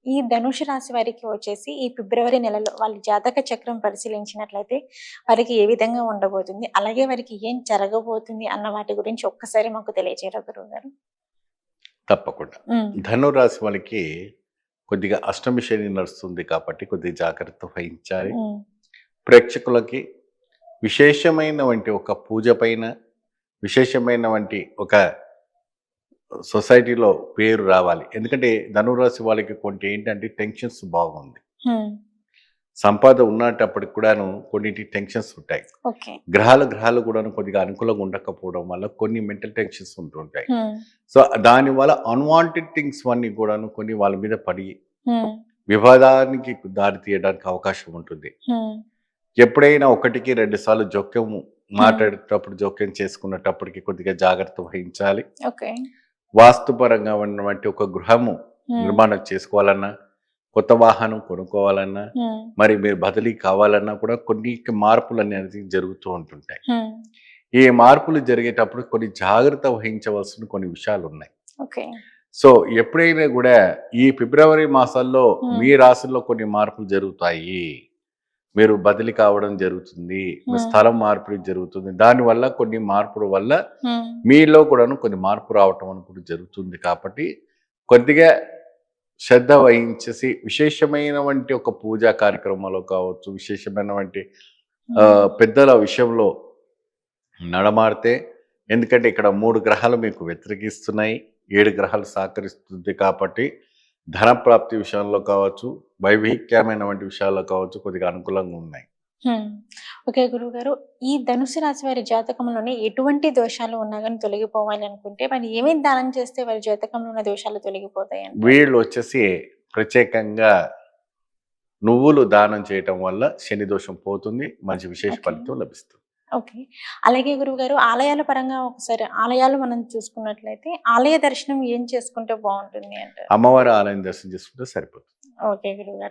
ఈ ధనుషు రాశి వారికి వచ్చేసి ఈ ఫిబ్రవరి నెలలో వాళ్ళ జాతక చక్రం పరిశీలించినట్లయితే వారికి ఏ విధంగా ఉండబోతుంది, అలాగే వారికి ఏం జరగబోతుంది అన్న వాటి గురించి ఒక్కసారి మాకు తెలియజేయరా గురువు గారు? తప్పకుండా. ధనురాశి వాళ్ళకి కొద్దిగా అష్టమి శని నడుస్తుంది కాబట్టి కొద్దిగా జాగ్రత్త వహించాలి. ప్రేక్షకులకి విశేషమైన వంటి ఒక పూజ పైన, విశేషమైన వంటి ఒక సొసైటీలో పేరు రావాలి. ఎందుకంటే ధనురాశి వాళ్ళకి కొంచెం ఏంటంటే టెన్షన్స్ బాగుంది. సంపాదన ఉన్నప్పటికి కూడాను కొన్నిటి టెన్షన్స్ ఉంటాయి. గ్రహాలు కూడాను కొద్దిగా అనుకూలంగా ఉండకపోవడం వల్ల కొన్ని మెంటల్ టెన్షన్స్ ఉంటుంటాయి. సో దానివల్ల అన్వాంటెడ్ థింగ్స్ అన్ని కూడాను కొన్ని వాళ్ళ మీద పడి వివాదానికి దారి తీయడానికి అవకాశం ఉంటుంది. ఎప్పుడైనా 1-2 సార్లు జోక్యం మాట్లాడేటప్పుడు జోక్యం చేసుకున్నప్పటికి కొద్దిగా జాగ్రత్త వహించాలి. వాస్తుపరంగా ఉన్నటువంటి ఒక గృహము నిర్మాణం చేసుకోవాలన్నా, కొత్త వాహనం కొనుక్కోవాలన్నా, మరి మీరు బదిలీ కావాలన్నా కూడా కొన్ని మార్పులు అనేది జరుగుతూ ఉంటుంటాయి. ఈ మార్పులు జరిగేటప్పుడు కొన్ని జాగ్రత్త వహించవలసిన కొన్ని విషయాలు ఉన్నాయి. సో ఎప్పుడైనా కూడా ఈ ఫిబ్రవరి మాసాల్లో మీ రాశుల్లో కొన్ని మార్పులు జరుగుతాయి. మీరు బదిలీ కావడం జరుగుతుంది, మీ స్థలం మార్పిడి జరుగుతుంది. దానివల్ల కొన్ని మార్పుల వల్ల మీలో కూడాను కొన్ని మార్పు రావటం అనుకుంటూ జరుగుతుంది. కాబట్టి కొద్దిగా శ్రద్ధ వహించేసి విశేషమైన వంటి ఒక పూజా కార్యక్రమాలు కావచ్చు, విశేషమైన వంటి పెద్దల విషయంలో నడమాడితే, ఎందుకంటే ఇక్కడ 3 గ్రహాలు మీకు వ్యతిరేకిస్తున్నాయి, 7 గ్రహాలు సహకరిస్తుంది. కాబట్టి ధన ప్రాప్తి విషయంలో కావచ్చు, వైవిధ్యమైన వంటి విషయాల్లో కావచ్చు కొద్దిగా అనుకూలంగా ఉన్నాయి. ఓకే గురువు గారు, ఈ ధనుసు రాశి వారి జాతకంలోనే ఎటువంటి దోషాలు ఉన్నా కానీ తొలగిపోవాలి అనుకుంటే మరి ఏమేమి దానం చేస్తే వారి జాతకంలో ఉన్న దోషాలు తొలగిపోతాయి? వీళ్ళు వచ్చేసి ప్రత్యేకంగా నువ్వులు దానం చేయటం వల్ల శని దోషం పోతుంది, మంచి విశేష ఫలితం లభిస్తుంది. ఓకే, అలాగే గురువు గారు ఆలయాల పరంగా ఒకసారి ఆలయాలు మనం చూసుకున్నట్లయితే ఆలయ దర్శనం ఏం చేసుకుంటే బాగుంటుంది అంటే? అమ్మవారి ఆలయం దర్శనం చేసుకుంటే సరిపోతుంది. ఓకే గురువు గారు.